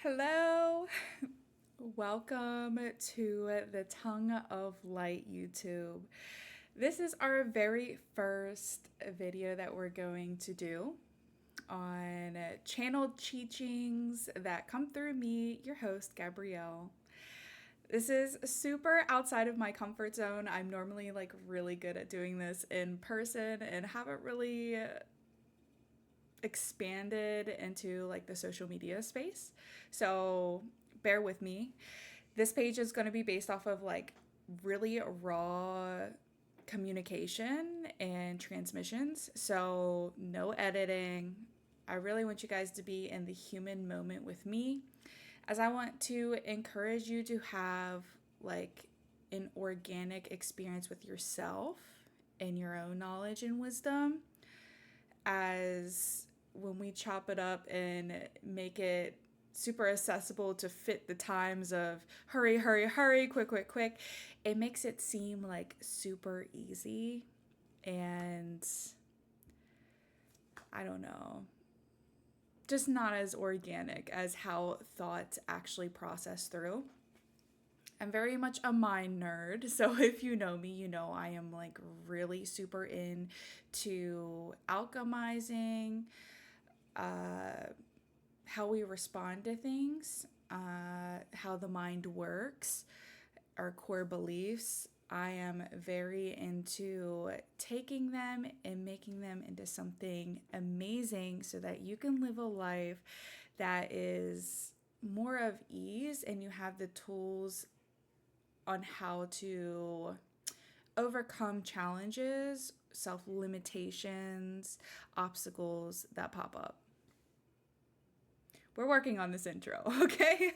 Hello, welcome to the Tongue of Light YouTube. This is our very first video that we're going to do on channeled teachings that come through me, your host, Gabrielle. This is super outside of my comfort zone. I'm normally like really good at doing this in person and haven't really expanded into like the social media space. So bear with me. This page is going to be based off of like really raw communication and transmissions. So no editing. I really want you guys to be in the human moment with me, as I want to encourage you to have like an organic experience with yourself and your own knowledge and wisdom, as when we chop it up and make it super accessible to fit the times of hurry, hurry, hurry, quick, quick, quick, it makes it seem like super easy. And I don't know, just not as organic as how thoughts actually process through. I'm very much a mind nerd, so if you know me, you know I am like really super into alchemizing how we respond to things, how the mind works, our core beliefs. I am very into taking them and making them into something amazing so that you can live a life that is more of ease and you have the tools on how to overcome challenges, self limitations, obstacles that pop up. We're working on this intro, okay?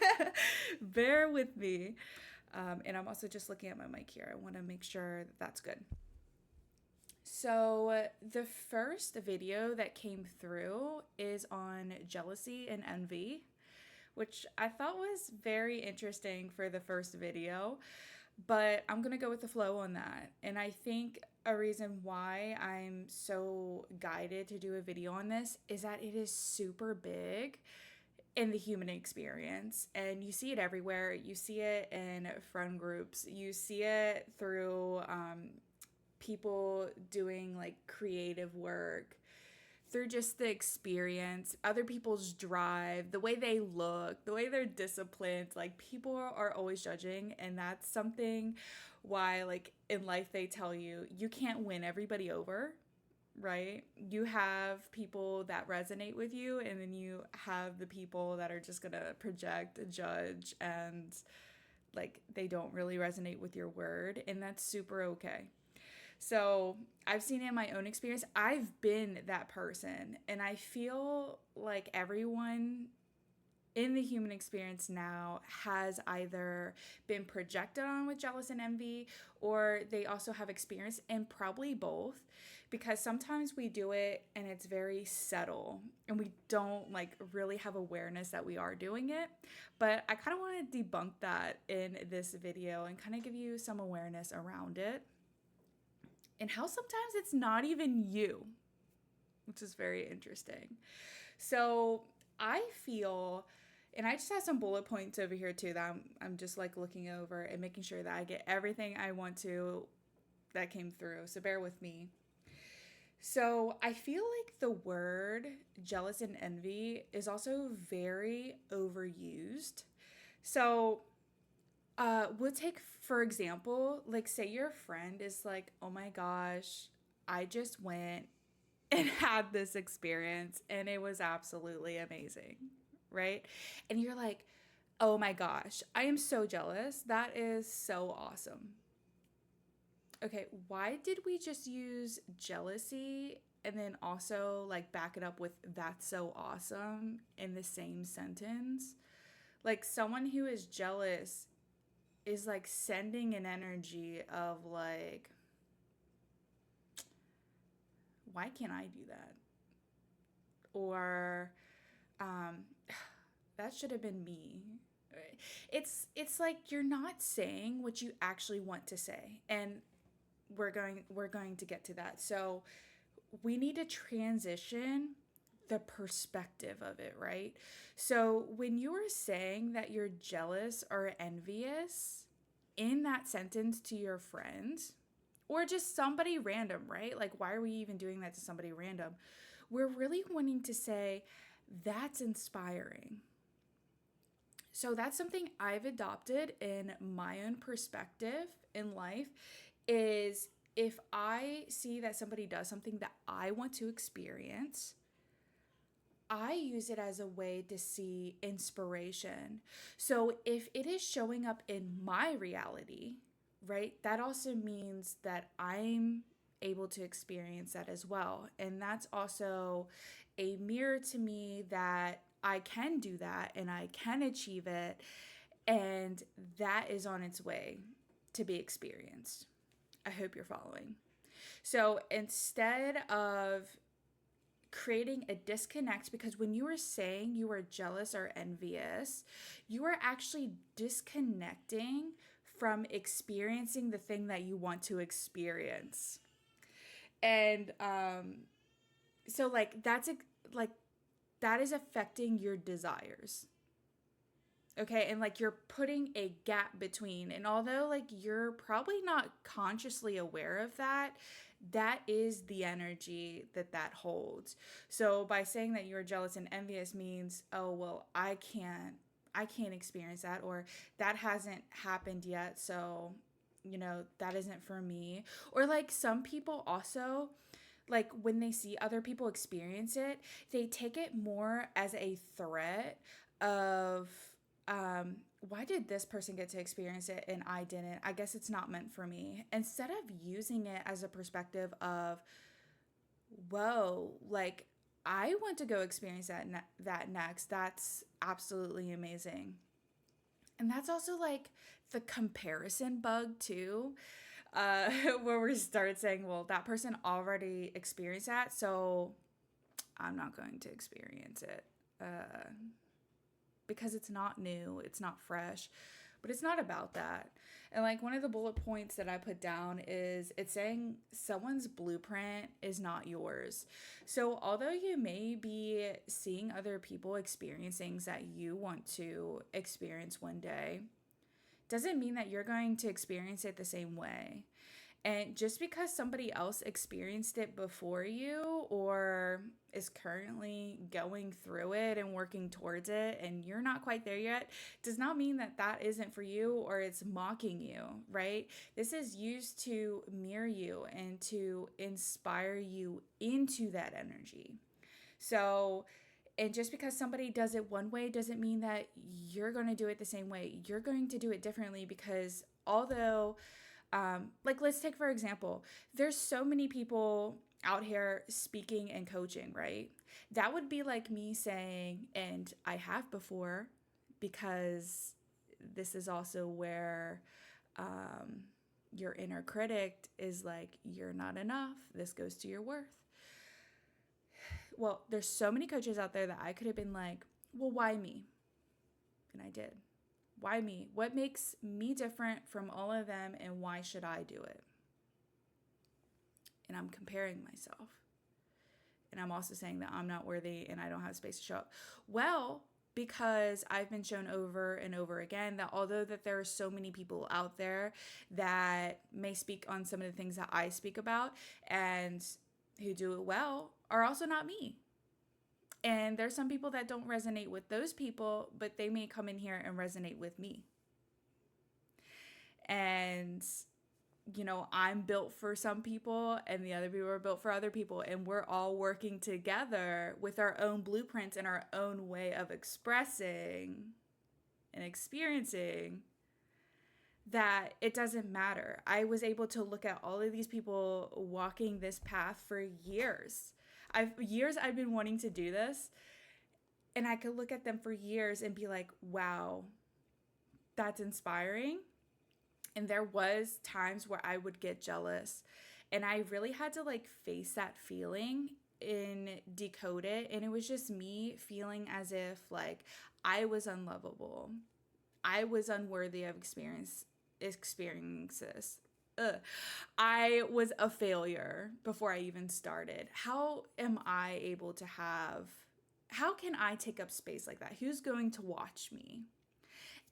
Bear with me. And I'm also just looking at my mic here. I want to make sure that that's good. So, the first video that came through is on jealousy and envy, which I thought was very interesting for the first video, but I'm going to go with the flow on that. And I think a reason why I'm so guided to do a video on this is that it is super big in the human experience, and you see it everywhere. You see it in friend groups, you see it through people doing like creative work, through just the experience, other people's drive, the way they look, the way they're disciplined. Like, people are always judging, and that's something why, like, in life they tell you you can't win everybody over, right? You have people that resonate with you, and then you have the people that are just gonna project, judge, and like they don't really resonate with your word, and that's super okay. So I've seen it in my own experience. I've been that person, and I feel like everyone in the human experience now has either been projected on with jealous and envy, or they also have experience, and probably both, because sometimes we do it and it's very subtle and we don't like really have awareness that we are doing it. But I kind of want to debunk that in this video and kind of give you some awareness around it, and how sometimes it's not even you, which is very interesting. So I feel, and I just have some bullet points over here too that I'm just like looking over and making sure that I get everything I want to that came through. So bear with me. So I feel like the word jealous and envy is also very overused. So we'll take, for example, like, say your friend is like, oh my gosh, I just went and had this experience and it was absolutely amazing, right? And you're like, oh my gosh, I am so jealous. That is so awesome. Okay, why did we just use jealousy and then also like back it up with that's so awesome in the same sentence? Like, someone who is jealous is like sending an energy of like, why can't I do that? Or that should have been me. It's like you're not saying what you actually want to say. And we're going to get to that. So we need to transition the perspective of it, right? So when you are saying that you're jealous or envious in that sentence to your friend or just somebody random, right? Like, why are we even doing that to somebody random? We're really wanting to say, that's inspiring. So that's something I've adopted in my own perspective in life is if I see that somebody does something that I want to experience, I use it as a way to see inspiration. So if it is showing up in my reality, right, that also means that I'm able to experience that as well. And that's also a mirror to me that I can do that and I can achieve it. And that is on its way to be experienced. I hope you're following. So instead of creating a disconnect, because when you are saying you are jealous or envious, you are actually disconnecting from experiencing the thing that you want to experience. And so like like that is affecting your desires. Okay, and like you're putting a gap between, and although like you're probably not consciously aware of that, that is the energy that that holds. So by saying that you're jealous and envious means, oh well, I can't experience that, or that hasn't happened yet, so that isn't for me. Or like some people also, like when they see other people experience it, they take it more as a threat of why did this person get to experience it and I didn't? I guess it's not meant for me. Instead of using it as a perspective of, whoa, like I want to go experience that next. That's absolutely amazing. And that's also like the comparison bug too, where we start saying, well, that person already experienced that, so I'm not going to experience it. Because it's not new, it's not fresh, but it's not about that. And like one of the bullet points that I put down is it's saying someone's blueprint is not yours. So although you may be seeing other people experience things that you want to experience one day, doesn't mean that you're going to experience it the same way. And just because somebody else experienced it before you or is currently going through it and working towards it and you're not quite there yet, does not mean that that isn't for you or it's mocking you, right? This is used to mirror you and to inspire you into that energy. So, and just because somebody does it one way doesn't mean that you're going to do it the same way. You're going to do it differently because although like let's take for example, there's so many people out here speaking and coaching, right? That would be like me saying, and I have before, because this is also where your inner critic is like, you're not enough. This goes to your worth. Well, there's so many coaches out there that I could have been like, well, why me? And I did. Why me? What makes me different from all of them, and why should I do it? And I'm comparing myself. And I'm also saying that I'm not worthy and I don't have space to show up. Well, because I've been shown over and over again that although that there are so many people out there that may speak on some of the things that I speak about and who do it well, are also not me. And there's some people that don't resonate with those people, but they may come in here and resonate with me. And, I'm built for some people and the other people are built for other people. And we're all working together with our own blueprints and our own way of expressing and experiencing that it doesn't matter. I was able to look at all of these people walking this path for years. I've been wanting to do this, and I could look at them for years and be like, wow, that's inspiring. And there was times where I would get jealous, and I really had to like face that feeling and decode it. And it was just me feeling as if like I was unlovable. I was unworthy of experiences. Ugh. I was a failure before I even started. How am I able to how can I take up space like that? Who's going to watch me?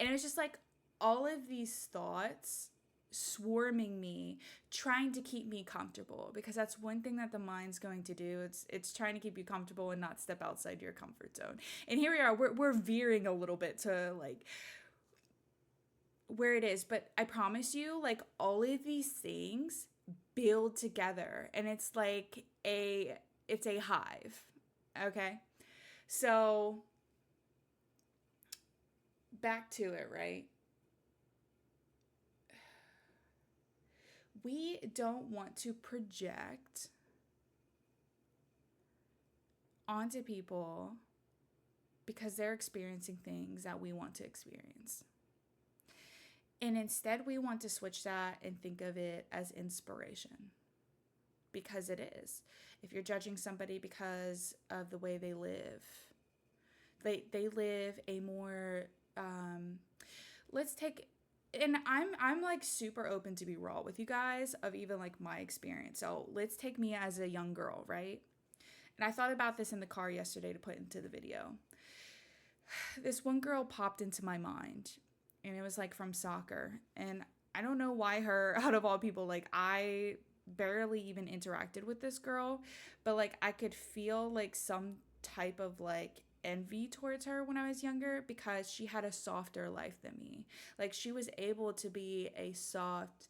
And it was just like all of these thoughts swarming me, trying to keep me comfortable, because that's one thing that the mind's going to do. It's trying to keep you comfortable and not step outside your comfort zone. And here we are, we're veering a little bit to like where it is, but I promise you, like all of these things build together, and it's a hive. Okay? So back to it, right? We don't want to project onto people because they're experiencing things that we want to experience. And instead, we want to switch that and think of it as inspiration, because it is. If you're judging somebody because of the way they live, they live a more let's take and I'm like super open to be raw with you guys of even like my experience. So let's take me as a young girl, right? And I thought about this in the car yesterday to put into the video. This one girl popped into my mind, and it was like from soccer. And I don't know why her, out of all people, like I barely even interacted with this girl, but like I could feel like some type of like envy towards her when I was younger, because she had a softer life than me. Like she was able to be a soft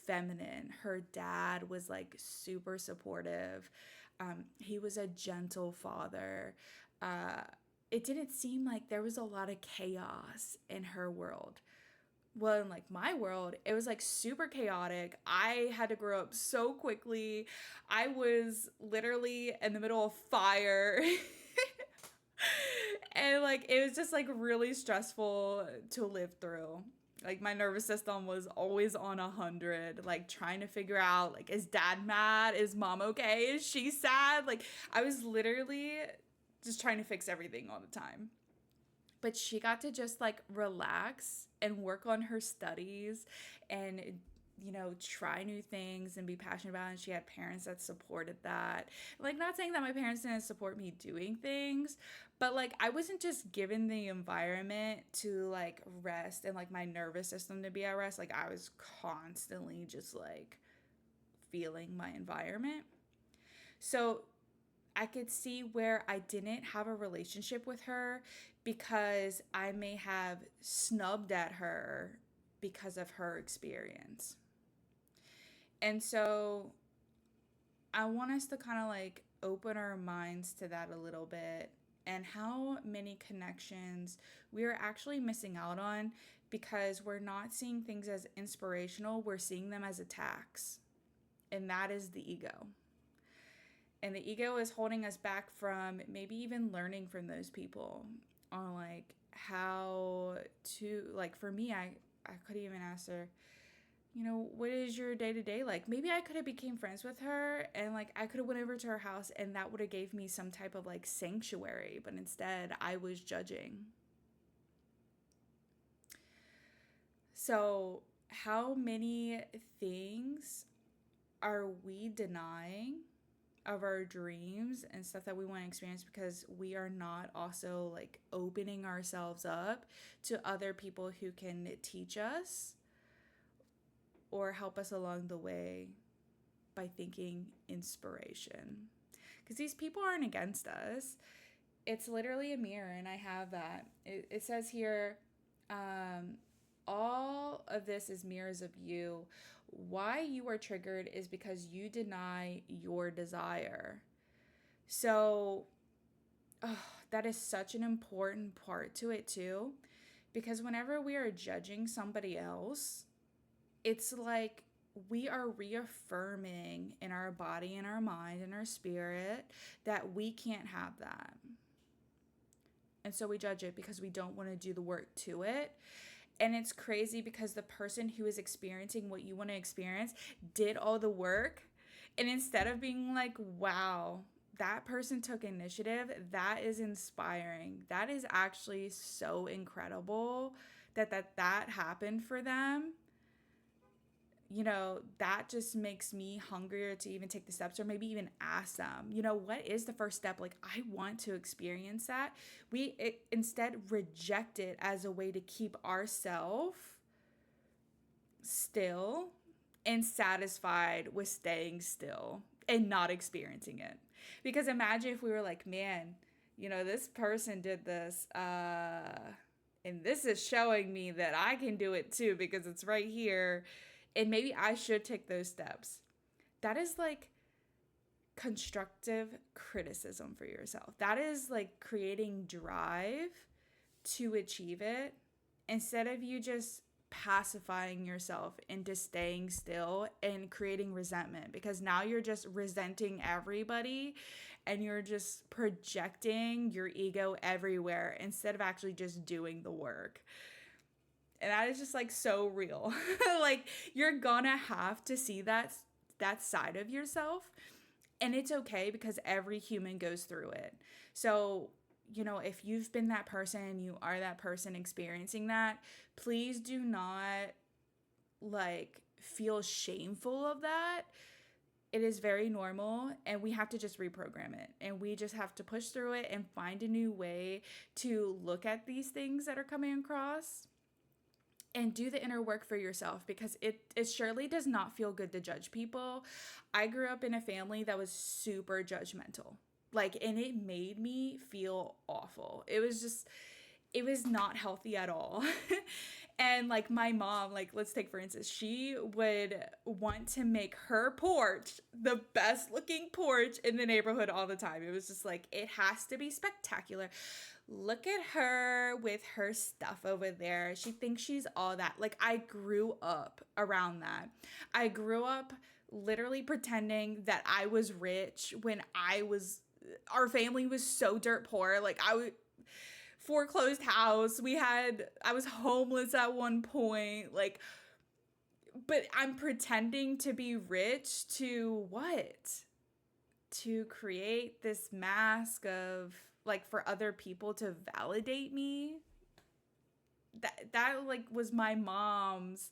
feminine. Her dad was like super supportive. He was a gentle father. Uh, it didn't seem like there was a lot of chaos in her world. Well, in like my world, it was like super chaotic. I had to grow up so quickly. I was literally in the middle of fire. And like it was just like really stressful to live through. Like my nervous system was always on 100, like trying to figure out, like, is dad mad? Is mom okay? Is she sad? Like I was literally just trying to fix everything all the time. But she got to just like relax and work on her studies and try new things and be passionate about it. And she had parents that supported that. Like, not saying that my parents didn't support me doing things, but like I wasn't just given the environment to like rest and like my nervous system to be at rest. Like I was constantly just like feeling my environment. So I could see where I didn't have a relationship with her because I may have snubbed at her because of her experience. And so I want us to kind of like open our minds to that a little bit, and how many connections we are actually missing out on because we're not seeing things as inspirational, we're seeing them as attacks. And that is the ego. And the ego is holding us back from maybe even learning from those people on like how to, like, for me, I could even ask her, what is your day to day like? Maybe I could have became friends with her, and like I could have went over to her house, and that would have gave me some type of like sanctuary, but instead I was judging. So how many things are we denying of our dreams and stuff that we want to experience because we are not also like opening ourselves up to other people who can teach us or help us along the way by thinking inspiration? Because these people aren't against us. It's literally a mirror, and I have that. It says here, all of this is mirrors of you. Why you are triggered is because you deny your desire. So, oh, that is such an important part to it too. Because whenever we are judging somebody else, it's like we are reaffirming in our body and our mind and our spirit that we can't have that. And so we judge it because we don't want to do the work to it. And it's crazy because the person who is experiencing what you want to experience did all the work. And instead of being like, wow, that person took initiative, that is inspiring. That is actually so incredible that happened for them. that just makes me hungrier to even take the steps, or maybe even ask them, what is the first step? Like, I want to experience that. Instead reject it as a way to keep ourselves still and satisfied with staying still and not experiencing it. Because imagine if we were like, man, this person did this, and this is showing me that I can do it too because it's right here, and maybe I should take those steps. That is like constructive criticism for yourself. That is like creating drive to achieve it, instead of you just pacifying yourself into staying still and creating resentment, because now you're just resenting everybody and you're just projecting your ego everywhere instead of actually just doing the work. And that is just like so real. Like, you're gonna have to see that side of yourself, and it's okay because every human goes through it. So, if you've been that person, you are that person experiencing that, please do not like feel shameful of that. It is very normal, and we have to just reprogram it, and we just have to push through it and find a new way to look at these things that are coming across and do the inner work for yourself, because it surely does not feel good to judge people. I grew up in a family that was super judgmental. Like, and it made me feel awful. It was not healthy at all. And like my mom, like, let's take for instance, she would want to make her porch the best looking porch in the neighborhood all the time. It was just like, it has to be spectacular. Look at her with her stuff over there. She thinks she's all that. Like, I grew up around that. I grew up literally pretending that I was rich when our family was so dirt poor. Like, foreclosed house. I was homeless at one point. Like, but I'm pretending to be rich to what? To create this mask of, like, for other people to validate me. That like was my mom's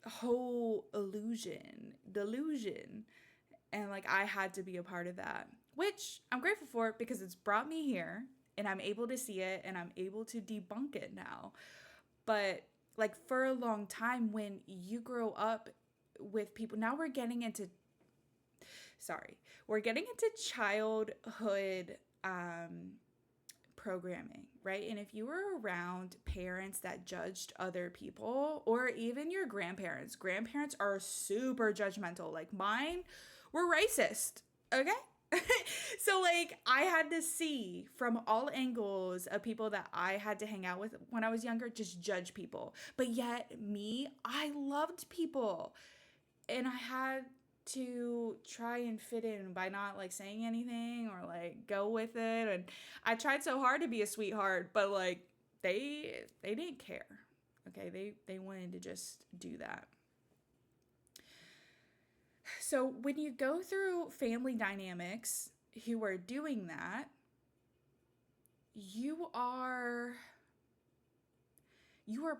whole delusion. And like, I had to be a part of that, which I'm grateful for because it's brought me here and I'm able to see it and I'm able to debunk it now. But like, for a long time, when you grow up with people, now we're getting into childhood programming, right? And if you were around parents that judged other people, or even your grandparents are super judgmental. Like, mine were racist, okay? So like, I had to see from all angles of people that I had to hang out with when I was younger, just judge people. But yet me, I loved people, and I had to try and fit in by not like saying anything or like go with it. And I tried so hard to be a sweetheart, but like, they didn't care. Okay, they wanted to just do that. So when you go through family dynamics who are doing that, you are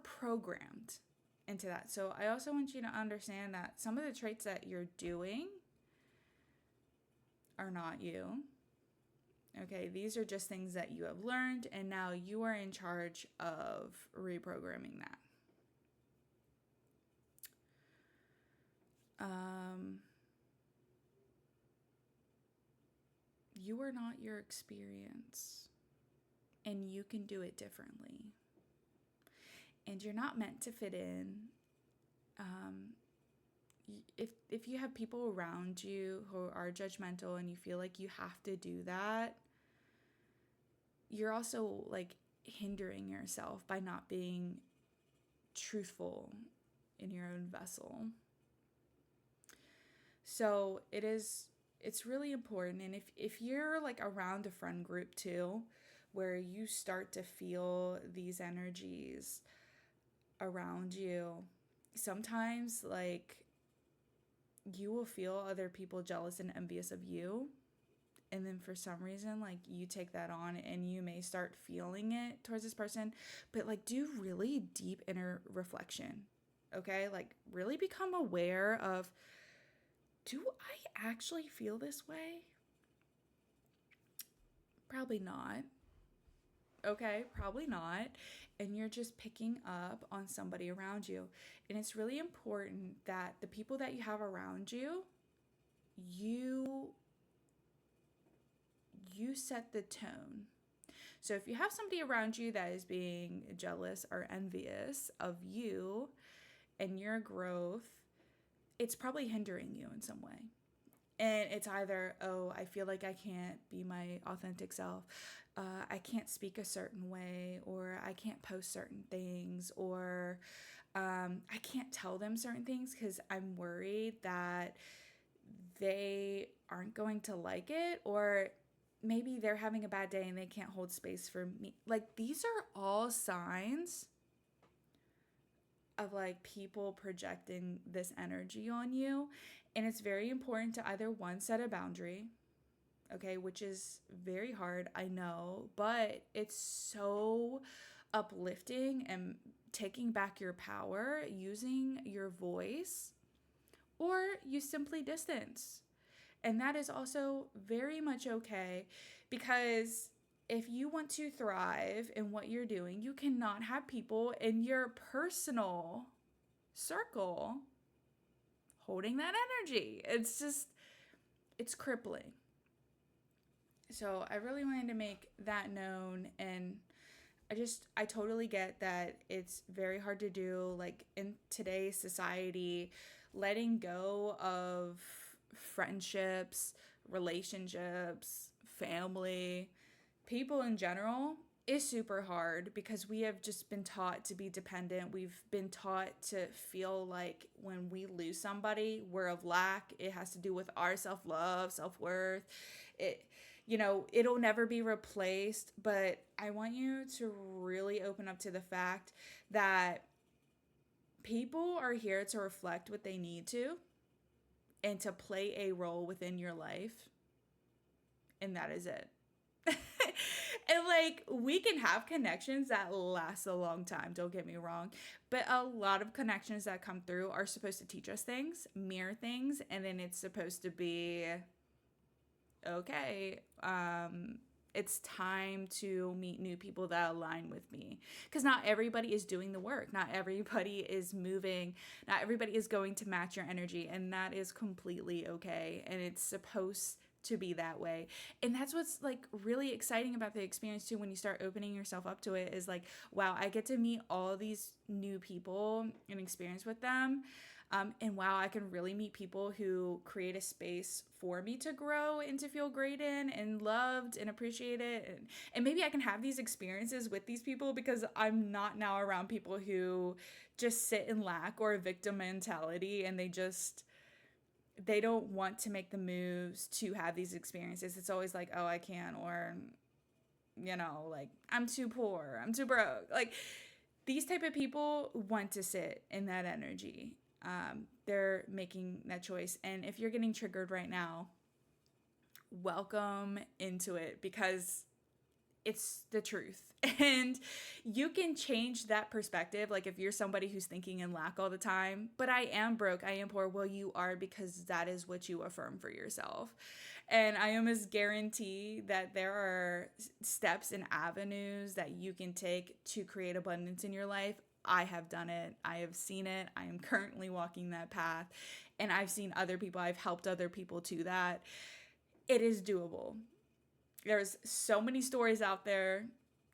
programmed into that. So I also want you to understand that some of the traits that you're doing are not you. Okay, these are just things that you have learned, and now you are in charge of reprogramming that. You are not your experience, and you can do it differently. And you're not meant to fit in. If you have people around you who are judgmental and you feel like you have to do that, you're also like hindering yourself by not being truthful in your own vessel. So it's really important. And if you're like around a friend group too, where you start to feel these energies around you, sometimes like you will feel other people jealous and envious of you. And then for some reason, like, you take that on and you may start feeling it towards this person. But like, do really deep inner reflection. Okay, like really become aware of, do I actually feel this way? Probably not. Okay, probably not. And you're just picking up on somebody around you. And it's really important that the people that you have around you, you you set the tone. So if you have somebody around you that is being jealous or envious of you and your growth, it's probably hindering you in some way. And it's either, oh, I feel like I can't be my authentic self. I can't speak a certain way, or I can't post certain things, or I can't tell them certain things because I'm worried that they aren't going to like it, or maybe they're having a bad day and they can't hold space for me. Like, these are all signs of like people projecting this energy on you. And it's very important to either one, set a boundary, okay, which is very hard, I know, but it's so uplifting and taking back your power using your voice, or you simply distance. And that is also very much okay, because if you want to thrive in what you're doing, you cannot have people in your personal circle holding that energy. It's just, it's crippling. So I really wanted to make that known. And I totally get that it's very hard to do, like in today's society, letting go of friendships, relationships, family, people in general is super hard, because we have just been taught to be dependent. We've been taught to feel like when we lose somebody, we're of lack. It has to do with our self-love, self-worth. It, it'll never be replaced. But I want you to really open up to the fact that people are here to reflect what they need to and to play a role within your life. And that is it. And like, we can have connections that last a long time, don't get me wrong, but a lot of connections that come through are supposed to teach us things, mirror things, and then it's supposed to be okay, it's time to meet new people that align with me, because not everybody is doing the work, not everybody is moving, not everybody is going to match your energy, and that is completely okay, and it's supposed to be that way. And that's what's like really exciting about the experience too, when you start opening yourself up to it, is like, wow, I get to meet all these new people and experience with them. And wow, I can really meet people who create a space for me to grow and to feel great in and loved and appreciated. And maybe I can have these experiences with these people because I'm not now around people who just sit in lack or a victim mentality, and they don't want to make the moves to have these experiences. It's always like, oh, I can't, or, like, I'm too poor, I'm too broke. Like, these type of people want to sit in that energy. They're making that choice. And if you're getting triggered right now, welcome into it, because it's the truth. And you can change that perspective. Like, if you're somebody who's thinking in lack all the time, but I am broke, I am poor, well, you are, because that is what you affirm for yourself. And I almost guarantee that there are steps and avenues that you can take to create abundance in your life. I have done it. I have seen it. I am currently walking that path. And I've seen other people. I've helped other people to that. It is doable. There's so many stories out there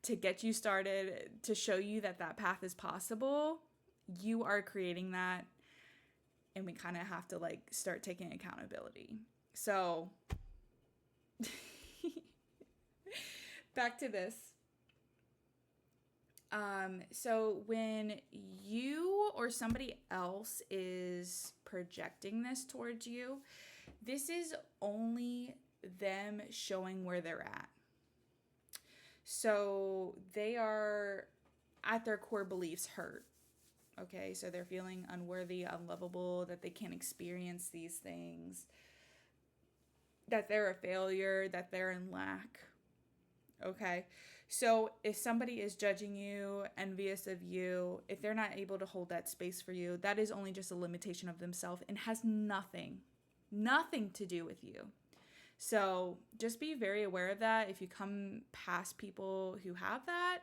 to get you started, to show you that that path is possible. You are creating that. And we kind of have to like start taking accountability. So back to this. So when you or somebody else is projecting this towards you, this is only them showing where they're at. So they are at their core beliefs hurt. Okay, so they're feeling unworthy, unlovable, that they can't experience these things, that they're a failure, that they're in lack. Okay. So if somebody is judging you, envious of you, if they're not able to hold that space for you, that is only just a limitation of themselves and has nothing to do with you. So just be very aware of that. If you come past people who have that,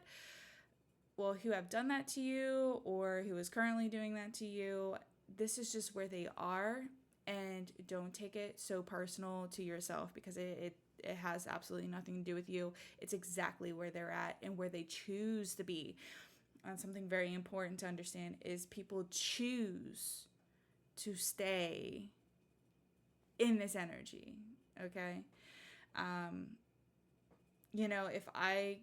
well, who have done that to you or who is currently doing that to you, this is just where they are. And don't take it so personal to yourself, because it has absolutely nothing to do with you. It's exactly where they're at and where they choose to be. And something very important to understand is people choose to stay in this energy. Okay. Um, if I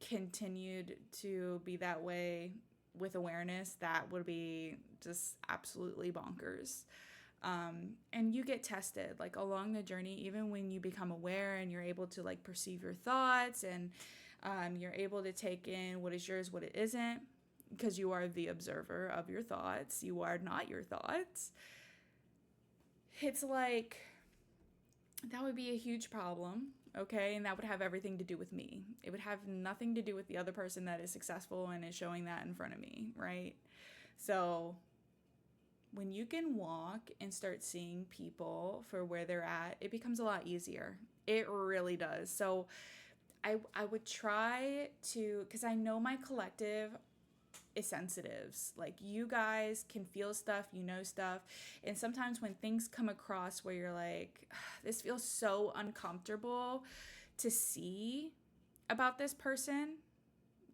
continued to be that way with awareness, that would be just absolutely bonkers. And you get tested like along the journey, even when you become aware and you're able to like perceive your thoughts, and you're able to take in what is yours, what it isn't, because you are the observer of your thoughts. You are not your thoughts. It's like that would be a huge problem, okay? And that would have everything to do with me. It would have nothing to do with the other person that is successful and is showing that in front of me, right? So when you can walk and start seeing people for where they're at, it becomes a lot easier. It really does. So I would try to, because I know my collective is sensitives. Like, you guys can feel stuff, stuff. And sometimes when things come across where you're like, this feels so uncomfortable to see about this person,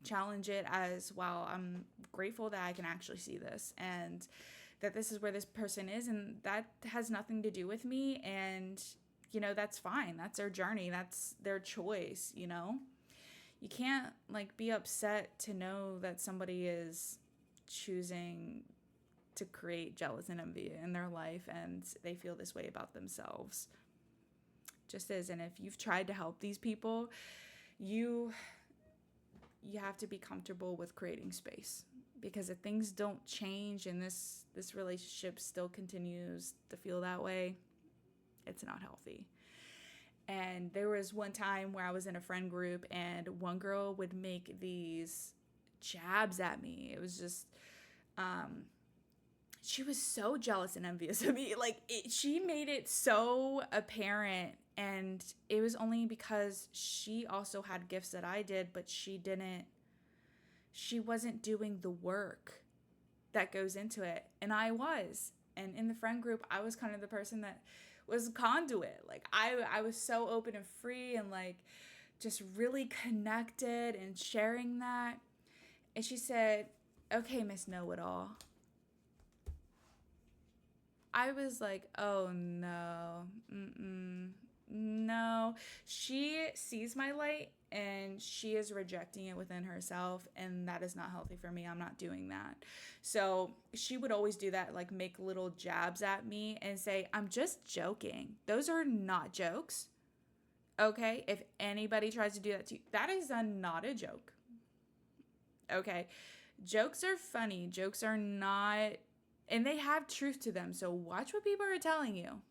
challenge it as, well, I'm grateful that I can actually see this, and that this is where this person is, and that has nothing to do with me. And that's fine. That's their journey. That's their choice. You can't like be upset to know that somebody is choosing to create jealous and envy in their life, and they feel this way about themselves. Just is. And if you've tried to help these people, you have to be comfortable with creating space, because if things don't change and this relationship still continues to feel that way, it's not healthy. And there was one time where I was in a friend group, and one girl would make these jabs at me. It was just, she was so jealous and envious of me. Like, she made it so apparent. And it was only because she also had gifts that I did, but she wasn't doing the work that goes into it. And I was. And in the friend group, I was kind of the person that was conduit. Like, I was so open and free, and like just really connected and sharing that. And she said, "Okay, Miss Know-It-All." I was like, oh no, no. She sees my light and she is rejecting it within herself, and that is not healthy for me. I'm not doing that. So she would always do that, like make little jabs at me and say, I'm just joking. Those are not jokes. Okay? If anybody tries to do that to you, that is not a joke. Okay? Jokes are funny. Jokes are not, and they have truth to them. So watch what people are telling you.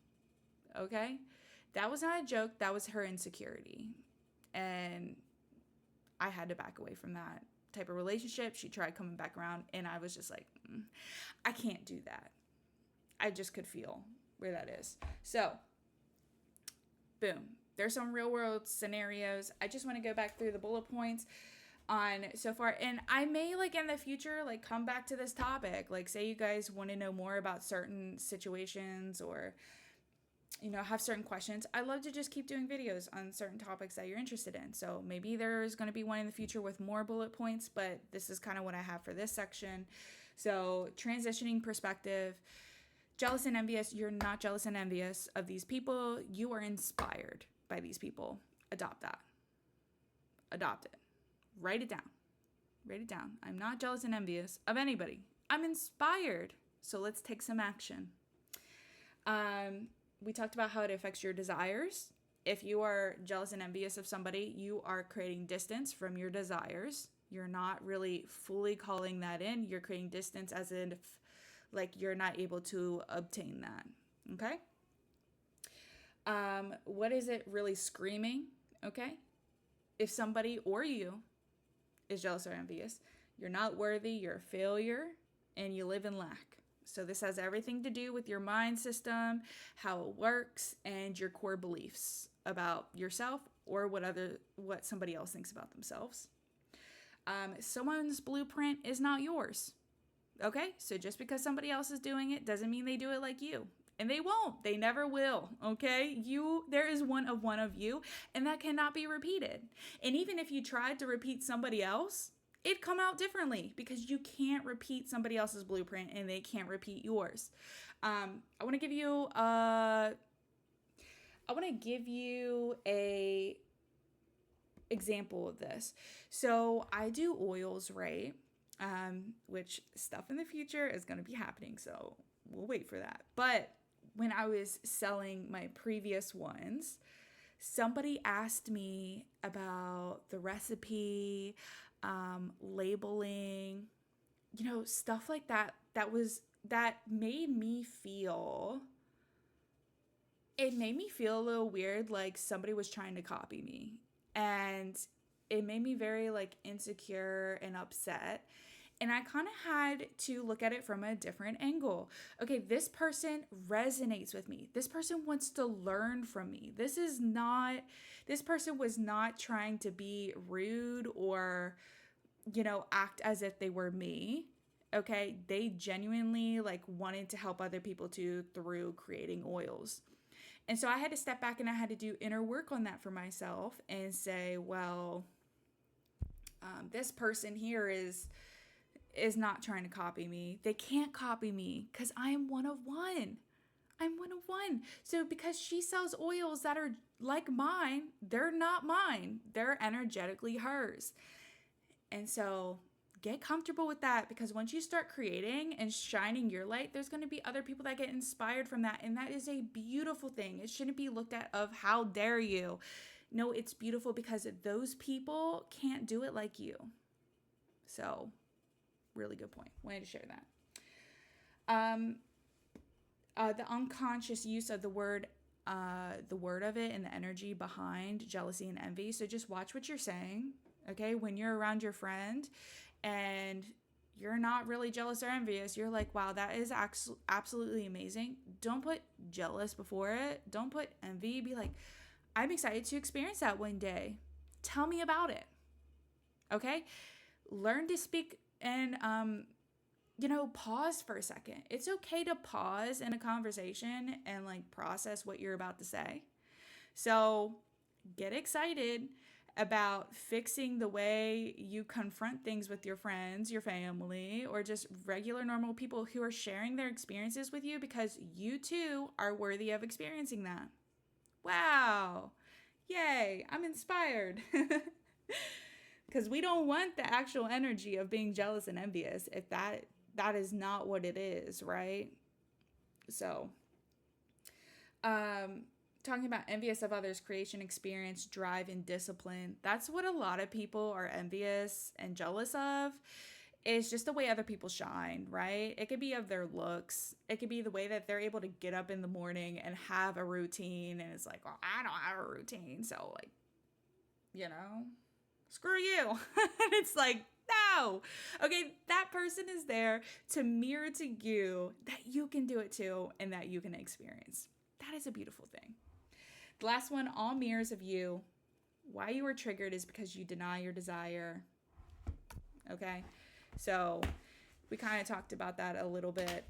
Okay? That was not a joke. That was her insecurity. And I had to back away from that type of relationship. She tried coming back around, and I was just like, I can't do that. I just could feel where that is. So, boom. There's some real world scenarios. I just want to go back through the bullet points on so far, and I may like in the future like come back to this topic. Like, say you guys want to know more about certain situations, or have certain questions. I love to just keep doing videos on certain topics that you're interested in. So maybe there's going to be one in the future with more bullet points, but this is kind of what I have for this section. So, transitioning perspective, jealous and envious. You're not jealous and envious of these people. You are inspired by these people. Adopt that. Adopt it. Write it down. Write it down. I'm not jealous and envious of anybody. I'm inspired. So let's take some action. We talked about how it affects your desires. If you are jealous and envious of somebody, you are creating distance from your desires. You're not really fully calling that in. You're creating distance as if like you're not able to obtain that. Okay? What is it really screaming? Okay? If somebody or you is jealous or envious, you're not worthy, you're a failure, and you live in lack. So this has everything to do with your mind system, how it works, and your core beliefs about yourself or what somebody else thinks about themselves. Someone's blueprint is not yours. Okay? So just because somebody else is doing it doesn't mean they do it like you. And they won't. They never will. Okay? There is one of you, and that cannot be repeated. And even if you tried to repeat somebody else, it'd come out differently because you can't repeat somebody else's blueprint and they can't repeat yours. I want to give you a example of this. So I do oils, right? Which stuff in the future is going to be happening. So we'll wait for that. But when I was selling my previous ones, somebody asked me about the recipe, labeling, stuff like that. That made me feel. It made me feel a little weird, like somebody was trying to copy me. And it made me very insecure and upset. And I kind of had to look at it from a different angle. Okay, this person resonates with me. This person wants to learn from me. This person was not trying to be rude or, act as if they were me. Okay, they genuinely wanted to help other people too through creating oils. And so I had to step back and I had to do inner work on that for myself and say, well, this person here is not trying to copy me. They can't copy me because I am one of one. I'm one of one. So because she sells oils that are like mine, they're not mine. They're energetically hers. And so get comfortable with that, because once you start creating and shining your light, there's going to be other people that get inspired from that. And that is a beautiful thing. It shouldn't be looked at of how dare you. No, it's beautiful because those people can't do it like you. So really good point. Wanted to share that. The unconscious use of the word of it and the energy behind jealousy and envy. So just watch what you're saying. Okay, when you're around your friend and you're not really jealous or envious, you're like, wow, that is absolutely amazing. Don't put jealous before it. Don't put envy. Be like, I'm excited to experience that one day. Tell me about it. Okay? Learn to speak and, pause for a second. It's okay to pause in a conversation and process what you're about to say. So get excited about fixing the way you confront things with your friends, your family, or just regular normal people who are sharing their experiences with you, because you too are worthy of experiencing that. Wow. Yay. I'm inspired. Because we don't want the actual energy of being jealous and envious if that is not what it is, right? So, talking about envious of others' creation, experience, drive, and discipline. That's what a lot of people are envious and jealous of, is just the way other people shine, right? It could be of their looks. It could be the way that they're able to get up in the morning and have a routine. And it's like, well, I don't have a routine. So screw you. And it's like, no. Okay, that person is there to mirror to you that you can do it too and that you can experience. That is a beautiful thing. The last one, all mirrors of you. Why you were triggered is because you deny your desire. Okay, so we kind of talked about that a little bit.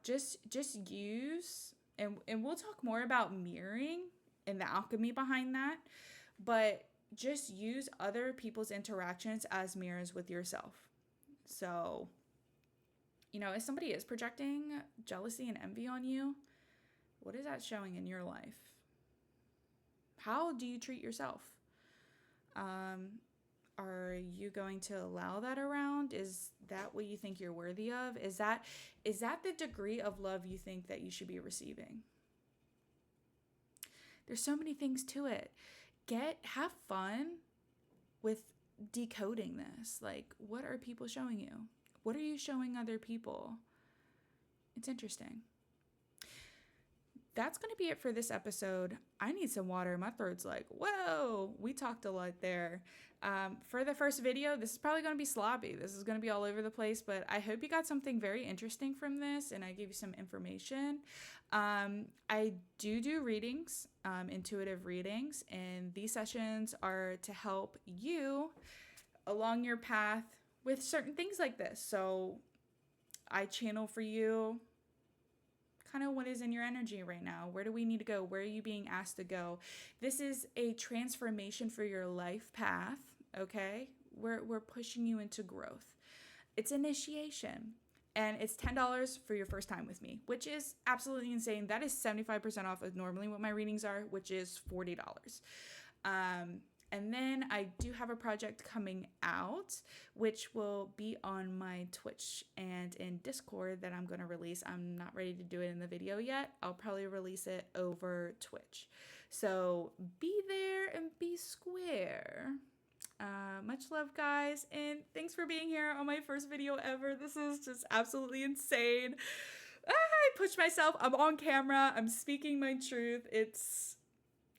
Just use, and we'll talk more about mirroring and the alchemy behind that, but just use other people's interactions as mirrors with yourself. So, if somebody is projecting jealousy and envy on you, what is that showing in your life? How do you treat yourself? Are you going to allow that around? Is that what you think you're worthy of? Is that the degree of love you think that you should be receiving? There's so many things to it. Have fun with decoding this. What are people showing you? What are you showing other people? It's interesting. that's going to be it for this episode. I need some water. My throat's like, whoa, we talked a lot there. For the first video, this is probably going to be sloppy. This is going to be all over the place, but I hope you got something very interesting from this and I gave you some information. I do readings, intuitive readings, and these sessions are to help you along your path with certain things like this. So I channel for you kind of what is in your energy right now. Where do we need to go? Where are you being asked to go? This is a transformation for your life path, okay? We're pushing you into growth. It's initiation. And it's $10 for your first time with me, which is absolutely insane. That is 75% off of normally what my readings are, which is $40. And then I do have a project coming out, which will be on my Twitch and in Discord that I'm going to release. I'm not ready to do it in the video yet. I'll probably release it over Twitch. So be there and be square. Much love, guys, and thanks for being here on my first video ever. This is just absolutely insane. I pushed myself. I'm on camera. I'm speaking my truth.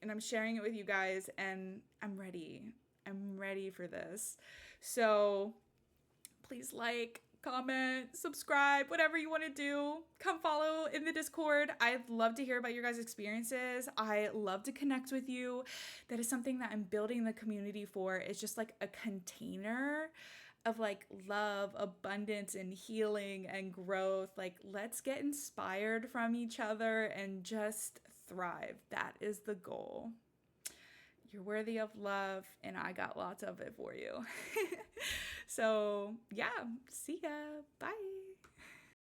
And I'm sharing it with you guys, and I'm ready. I'm ready for this. So please like, comment, subscribe, whatever you want to do. Come follow in the Discord. I'd love to hear about your guys' experiences. I love to connect with you. That is something that I'm building the community for. It's just like a container of like love, abundance, and healing and growth. Like, let's get inspired from each other and just thrive. That is the goal. You're worthy of love, and I got lots of it for you. So yeah, see ya. Bye.